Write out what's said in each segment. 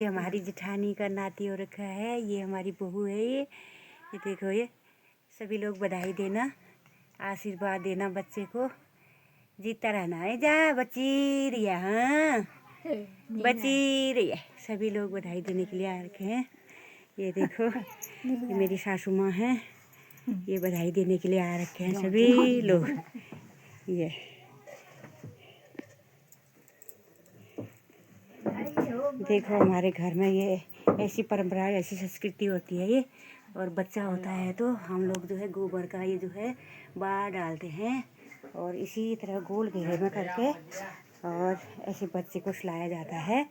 ये हमारी जेठानी का नाती हो रखा है, ये हमारी बहू है। ये देखो, ये सभी लोग बधाई देना, आशीर्वाद देना बच्चे को, जीता रहना है। जा बची रिया, हाँ बची रिया। सभी लोग बधाई देने के लिए आ रखे हैं। ये देखो, ये मेरी सासू माँ है, ये बधाई देने के लिए आ रखे हैं सभी लोग। ये देखो, हमारे घर में ये ऐसी परंपरा, ऐसी संस्कृति होती है ये। और बच्चा होता है तो हम लोग जो है गोबर का ये जो है बाहर डालते हैं और इसी तरह गोल घेरे में करके और ऐसे बच्चे को सुलाया जाता है।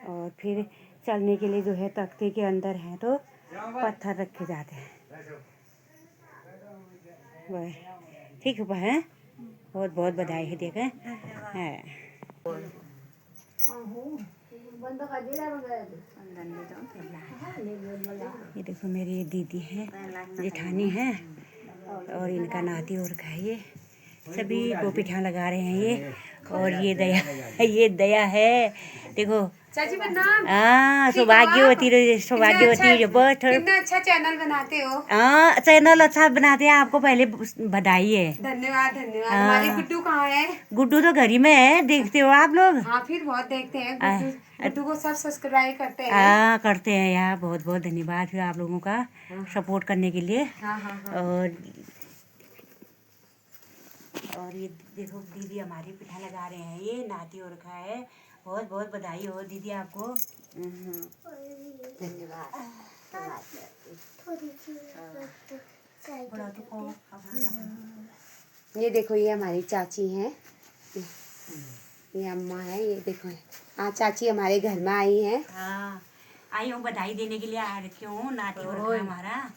और फिर चलने के लिए जो है तख्ते के अंदर हैं तो पत्थर रखे जाते हैं। वह ठीक है, बहुत बहुत बधाई है। देखें है ये देखो, मेरी दीदी है, जेठानी है और इनका नाती और रखा है। ये सभी गोपीठा लगा रहे हैं ये। और ये दया है। देखो हाँ, सौभाग्यवती जो बहुत कितना अच्छा चैनल बनाते हो। हाँ, चैनल अच्छा बनाते हैं। आपको पहले बधाई है। धन्यवाद धन्यवाद। हमारे गुड्डू कहाँ है? गुड्डू तो घर ही में है, देखते हो आप लोग? हाँ, फिर बहुत देखते हैं गुड्डू को, सब सब्सक्राइब करते हैं। हाँ, करते हैं यार। बहुत बहुत धन्यवाद फिर आप लोगों का सपोर्ट करने के लिए। हाँ हाँ हाँ। और ये देखो, दीदी हमारी पिठा लगा रहे हैं, ये नाती हो रखा है। बहुत बहुत बधाई हो दीदी आपको। धन्यवाद। ये देखो, ये हमारी चाची हैं, ये अम्मा है। ये देखो, हाँ चाची हमारे घर में आई हैं। हाँ, आई हूँ बधाई देने के लिए आ रखी हूँ। नाती हो रखा है हमारा।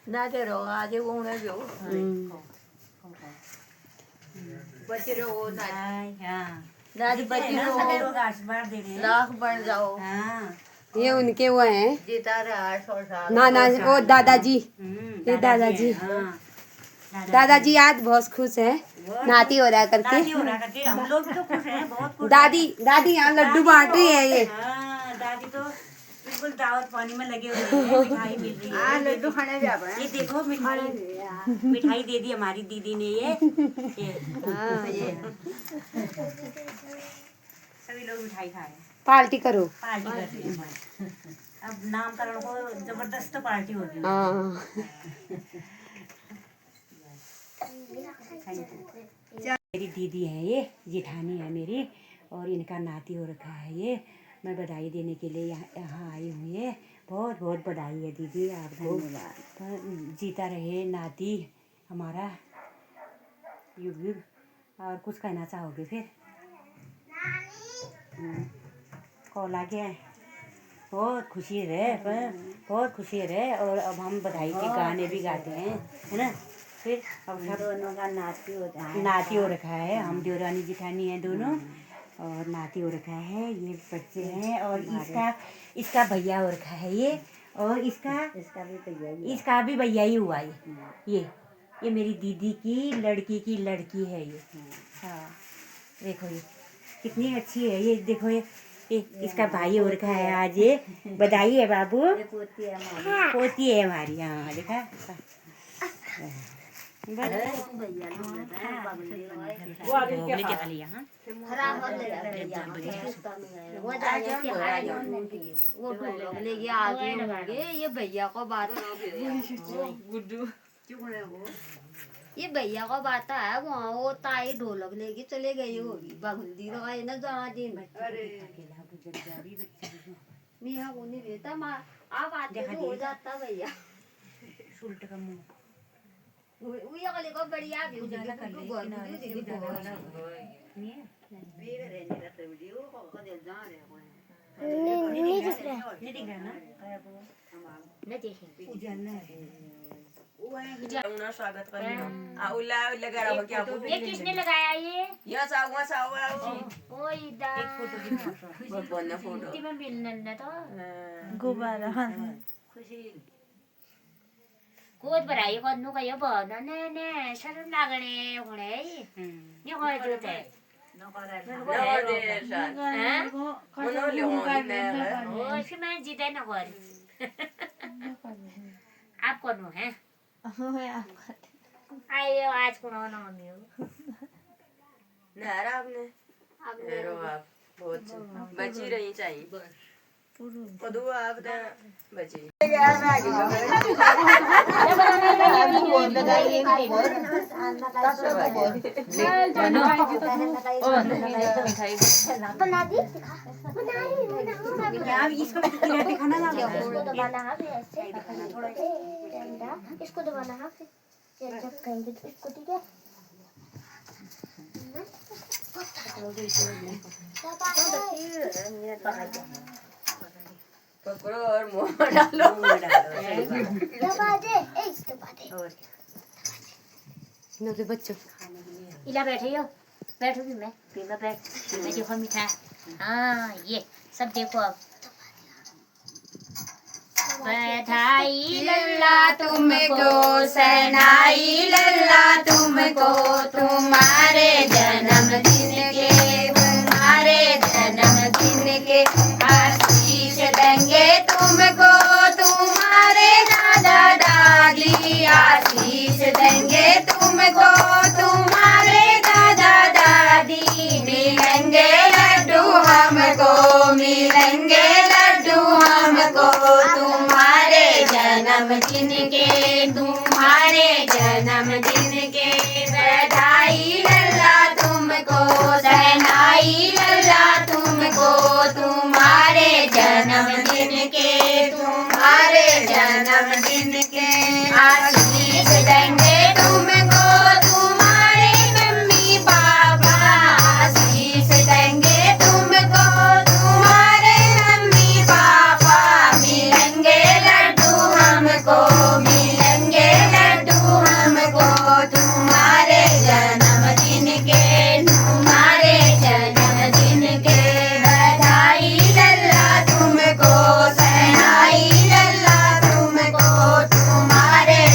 नाते रहो आज वो बच्चे रहो दादी बच्ची रहो, आशीर्वाद दे रहे हैं। लाख बढ़ जाओ। हाँ, ये उनके वो हैं, जीता रहा 100 साल। नाना वो दादाजी। ये दादाजी। हाँ, दादाजी आज बहुत खुश है, नाती हो रहा करके। नाती हो रहा करके हम लोग भी तो खुश हैं, बहुत खुश। दादी यहाँ लड्डू बांट रही है। ये हाँ, दादी तो बिल्कुल दावत पानी में लगे हुए हैं, मिठाई मिल रही है। लड्डू खाने जा रहे हैं। ये देखो, मिठाई दे दी हमारी दीदी ने। ये सभी लोग मिठाई खा रहे हैं, पार्टी करो। पार्टी कर रहे हैं। अब नामकरण को जबरदस्त पार्टी होगी। हाँ, मेरी दीदी है, ये जेठानी है मेरी, और इनका नाती हो रखा है। ये मैं बधाई देने के लिए यहाँ आई हूँ। ये बहुत बहुत बधाई है दीदी आपको। जीता रहे नाती हमारा युग युग। और कुछ कहना चाहोगे फिर? कॉल आ गया है, बहुत खुशी रहे, बहुत खुशी रहे। और अब हम बधाई के गाने भी गाते हैं, है ना। फिर अब दोनों का नाती हो रखा है। हम देवरानी जेठानी हैं दोनों, और नाती हो रखा है। ये बच्चे हैं और इसका भैया हो रखा है ये। और इसका भी भैया ही हुआ ये मेरी दीदी की लड़की है ये। हाँ, देखो ये कितनी अच्छी है। ये देखो, ये इसका भाई हो रखा है आज। ये बधाई है बाबू। पोती है हमारी। हाँ, देखा। ये भैया को बात ये भैया को बात है। वहाँ वो ताई ढोलक लेके चले गई होगी, बागुल्दी लगाए ना जहाँ दिन। मियाँ को नहीं देता माँ, आप आते तो हो जाता भैया। उल्ट का मुंह ये वाले को बढ़िया भी उजाला कर ले, किनारे से उजाला वाला नहीं है। नहीं दिख रहा ना, उजाला है। स्वागत करना उला लगा रहा हो क्या? ये किसने लगाया? ये साव ओ इधर एक फोटो की बहुत बना फोटो में मिलने तो गुब्बारा खुशी कोद बराई कोद नु कयो बन ने शर्म लागणे हुणे ये हो जोते आप कौन हो हैं आइयो आज कौन हो नहरा आपने नहरो आप बहुत बची रही चाहिए कदू आप तो बची इसको दिखाना ना इसको दबाना है फिर जब कहेंगे तो इसको ठीक है पकड़ो और मुंह में डालो दबा दे दबा दे मेरे बच्चों इला बैठे हो बैठो भी मैं बैठ मैं देखो मीठा हाँ ये सब देखो अब बधाई लल्ला तुमको सहनाई लल्ला तुमको तुम्हारे जन्मदिन के आशीष देंगे तुमको तुम्हारे दादा दादी आशीष देंगे तुमको तुम्हारे दादा दादी मिलेंगे लड्डू हमको मिलेंगे लड्डू हमको तुम्हारे जन्मदिन के बधाई लल्ला तुमको सहनाई लल्ला तुमको तुम्हारे जन्मदिन के आशीष देंगे तुमको तुम्हारे मम्मी पापा आशीष देंगे तुमको तुम्हारे मम्मी पापा मिलेंगे लड्डू हमको तुम्हारे जन्मदिन के बधाई लल्ला तुमको सहनाई लल्ला तुमको तुम्हारे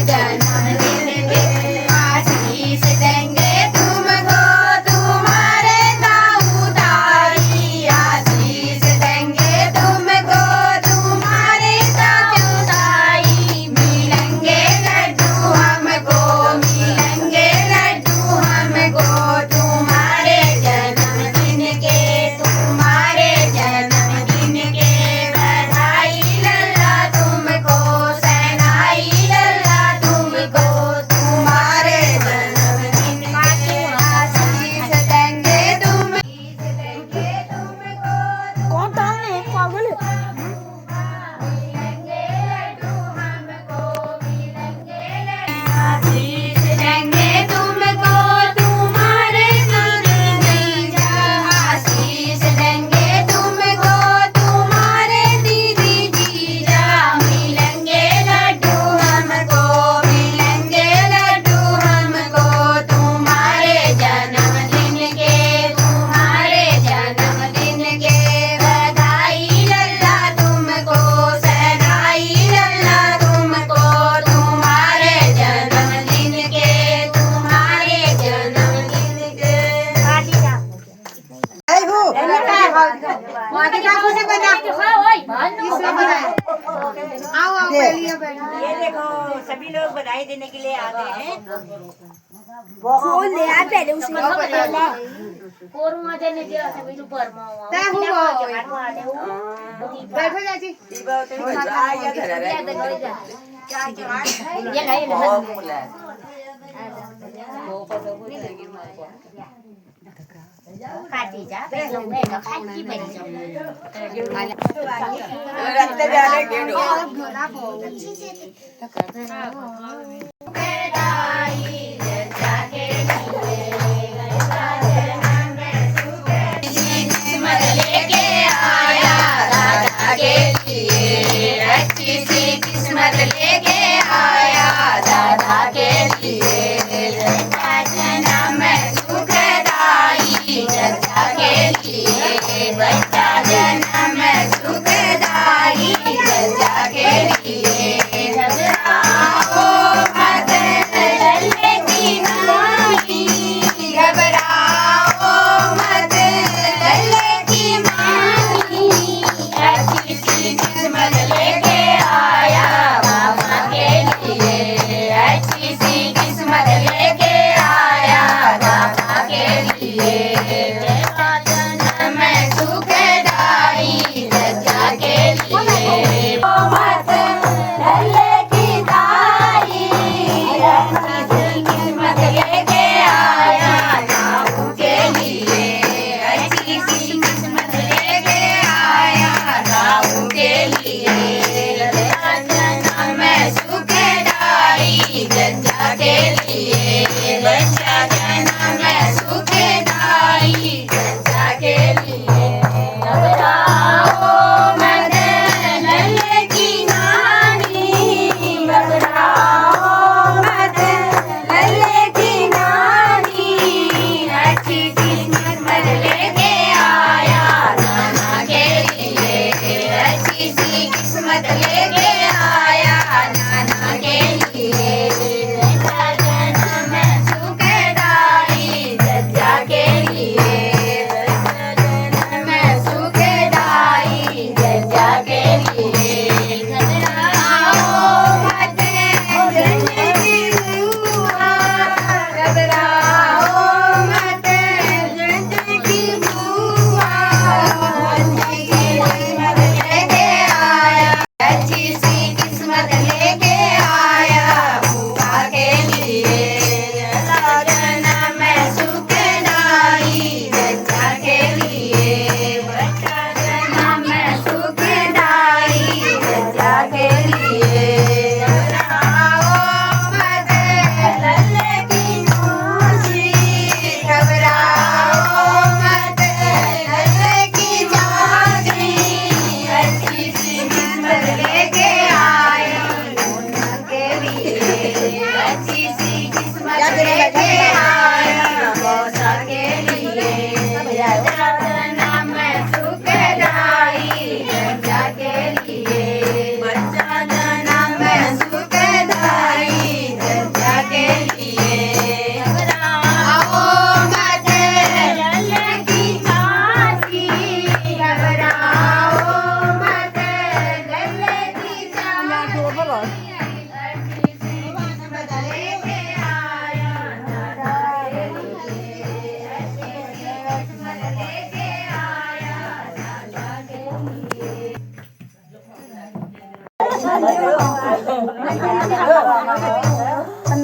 जन्मदिन के आशीष देंगे तुमको तुम्हारे दाऊ दाई आशीष देंगे तुमको तुम्हारे दाऊ दाई मिलेंगे लड्डू हमको तुम्हारे जन्मदिन के बधाई लल्ला तुमको सहनाई लल्ला तुमको तुम्हारे जन्मदिन के आशीष देंगे कौन डालने पागल आशीष देंगे तुमको तुम्हारे जीजा आशीष देंगे तुमको तुम्हारे दीदी जीजा मिलेंगे लड्डू हमको तुम्हारे जन्मदिन के बधाई लल्ला तुमको सहनाई लल्ला तुमको तुम्हारे जन्मदिन के ये देखो सभी लोग बधाई देने के लिए आ गए हैं ले आ पहले उसको कोरुआ देने दिया था बिल्कुल परमाओ बैठो चाची ये नहीं खाती जा लोग ने खाती बनी रखते जाने के दो लेके आया दादा के लिए अच्छी सी किस्मत लेके आया दादा के लिए जन्म सुखदाई जज्जा के लिए बच्चा जन्म सुखदाई जज्जा के लिए झगड़ा हो मत लल्ले की नाम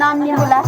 नाम नहीं बोला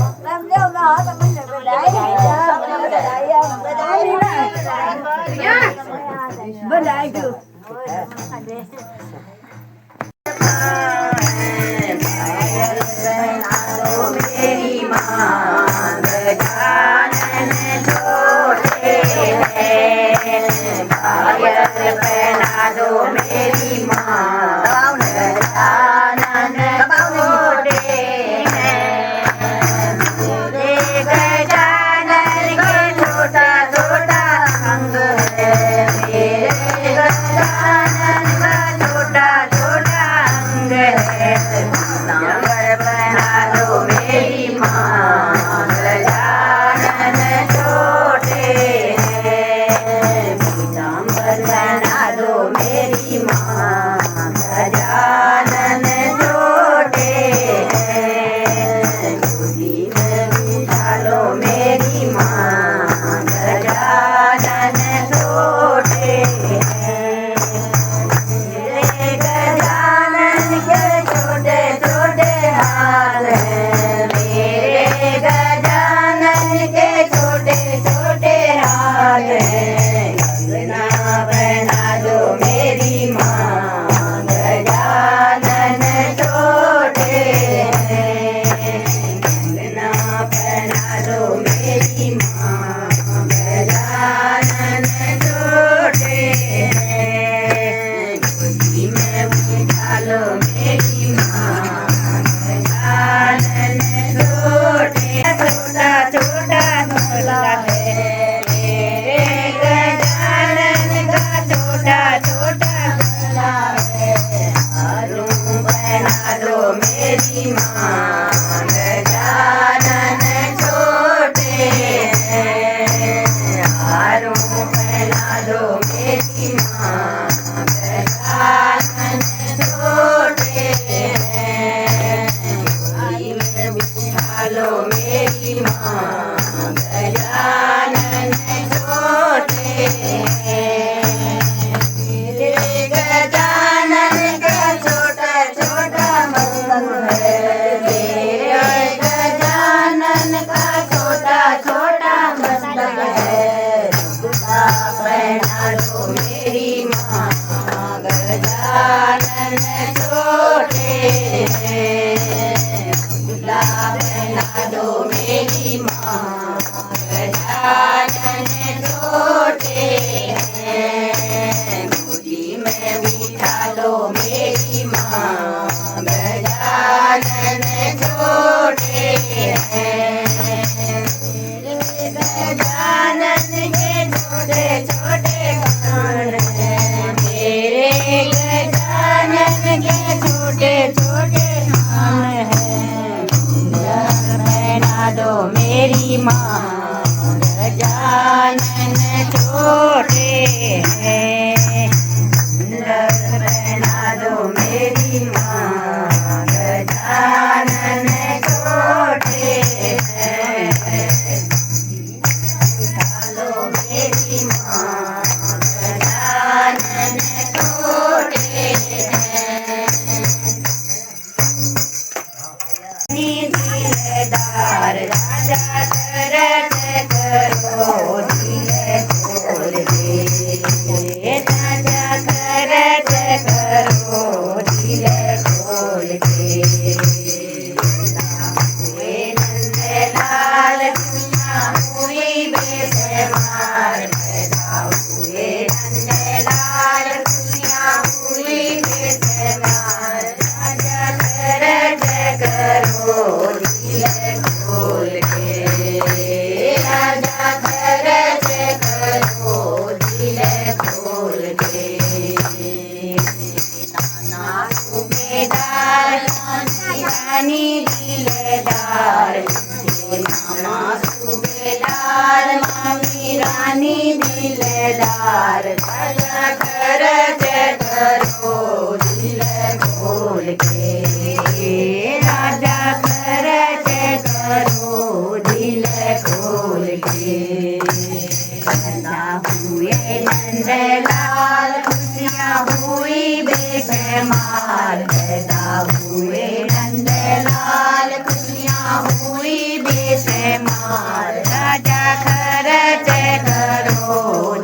हुए नंदलाल खुशियाँ हुई बेशुमार लाल पैदा हुए नंदलाल खुशियाँ हुई बेशुमार राजा खर्च करो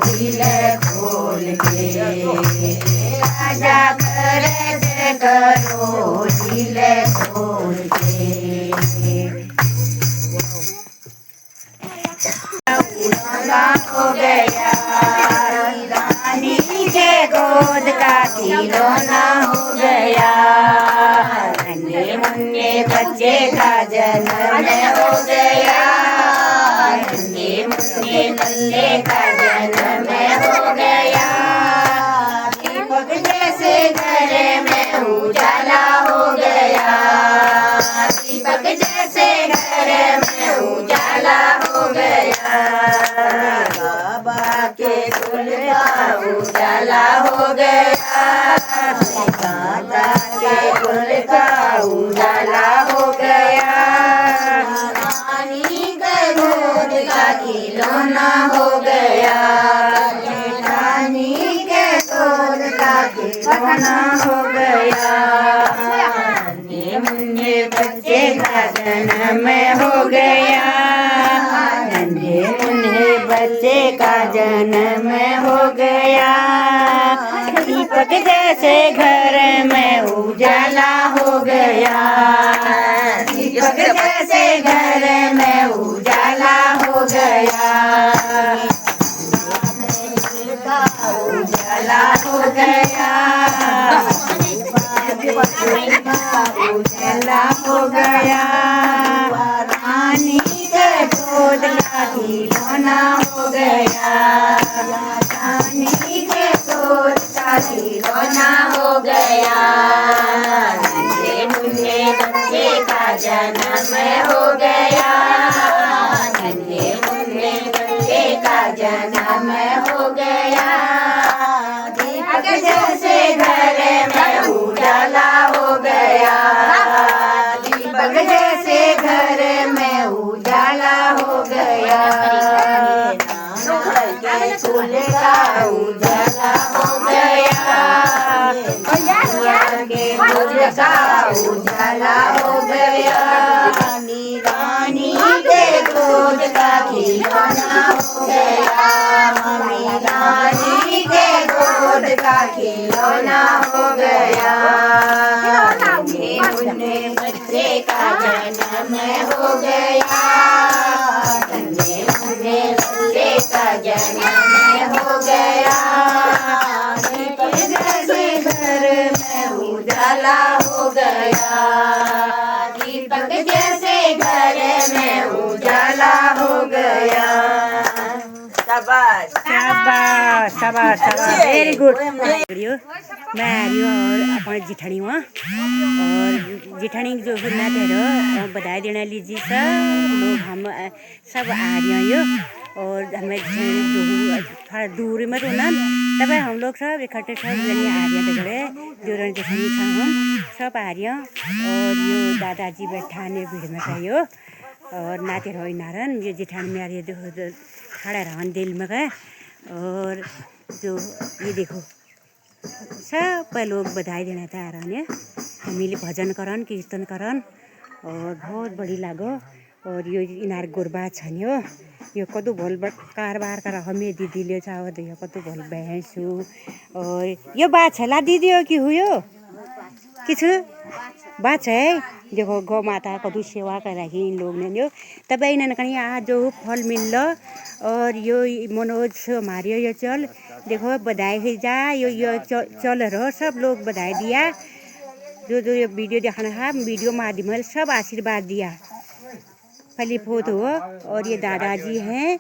दिल खोल के राजा खर्च करो दिल खोल के हो गया रानी के गोद का खिलौना हो गया नन्हे मुन्ने बच्चे का जन्म हो गया नन्हे मुन्ने नल्ले का जन्म हो गया दीपक जैसे घर में उजाला हो गया दीपक जैसे घर में उजाला हो गया बाबा के कुल का उजाला हो गया दादा के कुल का उजाला हो गया रानी के गोद का खिलौना हो गया रानी के गोद का खिलौना हो गया नन्हे मुन्ने बच्चे का जन्म हो गया नन्हे मुन्ने बच्चे का जन्म हो गया दीपक जैसे घर में उजाला हो गया दीपक जैसे घर में उजाला हो गया उजाला हो गया उजाला हो गया रानी के गोद का खिलौना हो गया रानी के गोद का खिलौना हो गया नन्हे मुन्ने बच्चे का जन्म हो गया नन्हे मुन्ने बच्चे का जन्म हो गया दीपक जैसे घर में उजाला हो गया दीपक जैसे घर में उजाला हो गया फूल का उजाला हो गया के फूल का उजाला हो गया रानी के गोद का खिलौना हो गया रानी के गोद का खिलौना हो गया नन्हे बच्चे का जन्म हो गया नन्हे मुन्ने बच्चे का जन्म हो गया दीपक जैसे घर में उजाला हो गया दीपक जैसे घर में उजाला हो गया शाबाश शाबाश शाबाश शाबाश वेरी गुड मैं आ रही हूँ और अपने जिठानी वहाँ और जिठानी जो मैं तेरो बधाई देना लीजिए सब लोग हम सब आ रही हैं यो और हमें थोड़ा दूर में तो ना तब हम लोग सब इकट्ठे सब जने आ रही हैं तगड़े जोरन जिठानी था हम सब आ रही हैं और यो दादाजी बैठा ने भीड़ में गयो और नाते रहो नारन ये जिठानी में आ रही है देखो खड़ा रहन दिल में गए और जो ये देखो सब लोग बधाई देना था आ रहे हामीले भजन करन कीर्तन करन और बहुत बड़ी लागो और यो इनार गोरबा छ नि हो यो कदु भोल कारबार कर हमें दीदी ले चाहो तो यो कदु भोल भैंसु और यो बात छ ला दीदी हो कि हुयो किछु बात छ है देखो गौ माता कदु सेवा कराही इन लोग ने यो तब इन कहीं आज जो फल मिल और यो मनोज हमारे यो चल देखो बधाई जा यो चल रहो सब लोग बधाई दिया जो जो ये वीडियो दिखाना है वीडियो माध्यम में सब आशीर्वाद दिया फली फोत हो और ये दादाजी हैं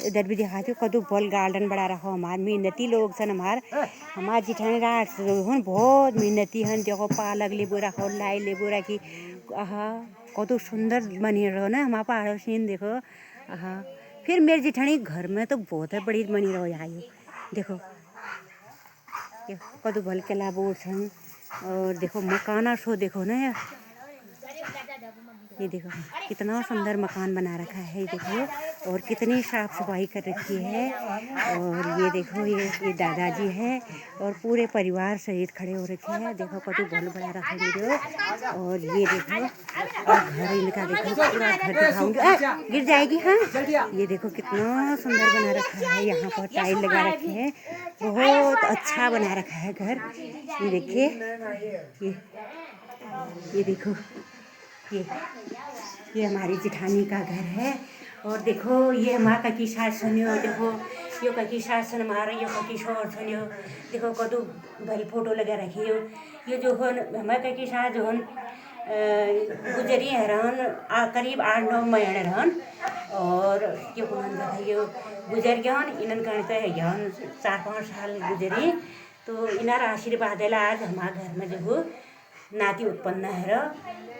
इधर भी दिखाते हो कदू फल गार्डन बड़ा रखो हमारे मेहनती लोग सन हमारे जिठानी रात बहुत मेहनती हैं देखो पालक लेबू रखो लाई लेबू रखी कदू सुंदर बनी रहो ना हमारे पहाड़ों सीन देखो फिर मेरे जिठानी घर में तो बहुत है बड़ी बनी रहो यहाँ देखो कदू भल के लाबो छन और देखो मकाना शो देखो ना ये देखो कितना सुंदर मकान बना रखा है देखो और कितनी साफ सफाई कर रखी है। और ये देखो ये दादाजी है और पूरे परिवार सहित खड़े हो रखे हैं। देखो कतु भल बना रखा है वीडियो। और ये देखो और घर इनका देखो पूरा घर दिखाऊंगी, गिर जाएगी। हाँ ये देखो कितना सुंदर बना रखा है। यहाँ पर टाइल लगा रखे हैं, बहुत अच्छा बना रखा है घर। ये देखिए ये देखो ये हमारी जेठानी का घर है। और देखो ये माँ का की सास सुनियो, देखो यो का की सास सुन मारो, यो का की शोर सुनियो। देखो कदू भली फोटो लगा रखी हो। ये जो हो हमारे का की सास जो गुजरी है रहन करीब 8-9 महीने रहन। और यो यो गुजर गया इन्हन कहते है गया 4-5 साल गुजरी। तो इनार आशीर्वाद है आज हमारे घर में जो हो नाती उत्पन्न है।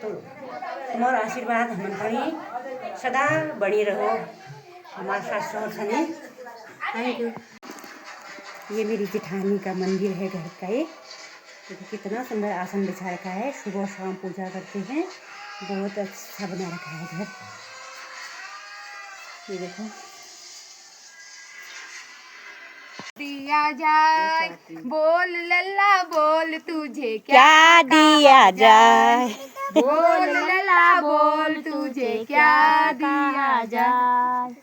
तो तुम्हारा आशीर्वाद हम कहीं सदा बनी रहो हमारे सास ससुर सने। Thank you. ये मेरी जेठानी का मंदिर है घर का। ये देखो कितना सुंदर आसन बिछा रखा है, सुबह शाम पूजा करते हैं। बहुत अच्छा बना रखा है घर। ये देखो दिया जाए बोल लल्ला बोल तुझे क्या दिया जाए, बोल लल्ला बोल तुझे क्या दिया जाए।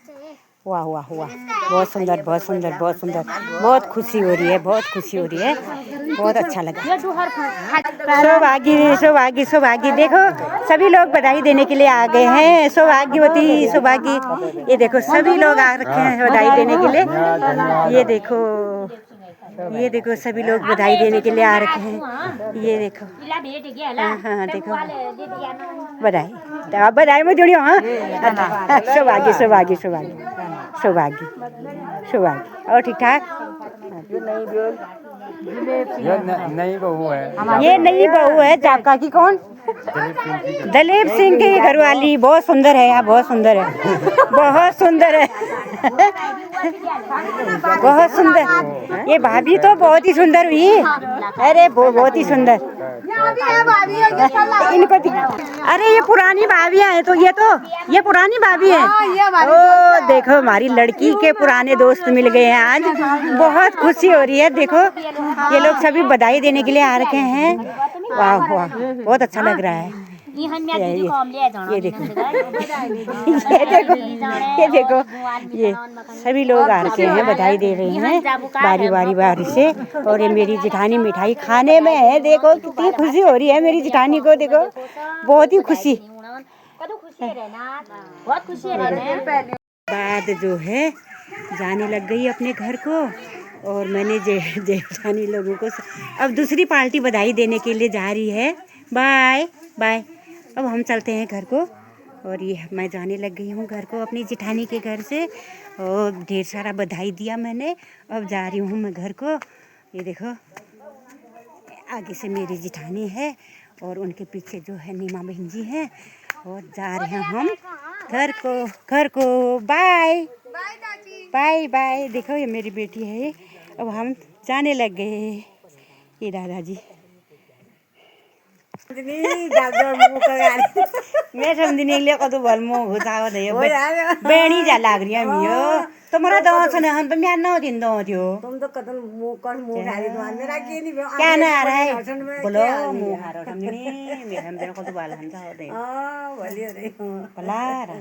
वाह वाह वाह, बहुत सुंदर बहुत सुंदर बहुत सुंदर। बहुत खुशी हो रही है, बहुत खुशी हो रही है, बहुत अच्छा लगा। सौभागी सौभागी सौभागी, देखो सभी लोग बधाई देने के लिए आ गए हैं। सौभाग्यवती सौभागी, ये देखो सभी लोग आ रखे हैं बधाई देने के लिए। ये देखो सभी लोग बधाई देने के लिए आ रखे हैं। ये देखो हाँ देखो बधाई, तो आप बधाई में जुड़ियो। हाँ सौभागी सौभागी सौभागी सौभागी सौभागी। और ठीक ठाक। ये नई बहू है, ये नई बहू है चापका की। कौन? दलीप सिंह की घरवाली। बहुत सुंदर है यार, बहुत सुंदर है, बहुत सुंदर है, बहुत सुंदर। ये भाभी तो बहुत ही सुंदर हुई। अरे बहुत ही सुंदर। इनको अरे ये पुरानी भाभियाँ हैं। तो ये पुरानी भाभी है। ओ देखो हमारी लड़की के पुराने दोस्त मिल गए हैं आज। बहुत खुशी हो रही है। देखो ये लोग सभी बधाई देने के लिए आ रखे हैं। वाह वाह, बहुत अच्छा लग रहा है। ये देखो ये देखो ये सभी लोग आ रखे हैं, बधाई दे रहे हैं बारी बारी बारी से। और ये मेरी जेठानी मिठाई खाने में है। देखो कितनी खुशी हो रही है मेरी जेठानी को। देखो बहुत ही खुशी। बाद जो है जाने लग गई अपने घर को। और मैंने जेठानी लोगों को अब दूसरी पार्टी बधाई देने के लिए जा रही है। Bye bye. अब हम चलते हैं घर को। और ये मैं जाने लग गई हूँ घर को अपनी जेठानी के घर से। और ढेर सारा बधाई दिया मैंने। अब जा रही हूँ मैं घर को। ये देखो आगे से मेरी जेठानी है और उनके पीछे जो है नीमा बहन जी है। और जा रहे हैं हम घर को। Bye bye bye. देखो ये मेरी बेटी है। अब हम जाने लग गए। ये दादाजी मैं समझने लिए कदू भल मुँह घुसाओ बेणी जा लाग रही है मियो। तुम्हारा दवा से हम तो मैं 9 दिन दो थियो। तुम तो कदम मुँह कर मुँह डाली तो मेरा के नहीं क्या ना आ रहा है बोलो मुँह हारो समझने मैं हम तेरे को तो बाल हंसा होते हैं। हां बोलिए रे पलारा।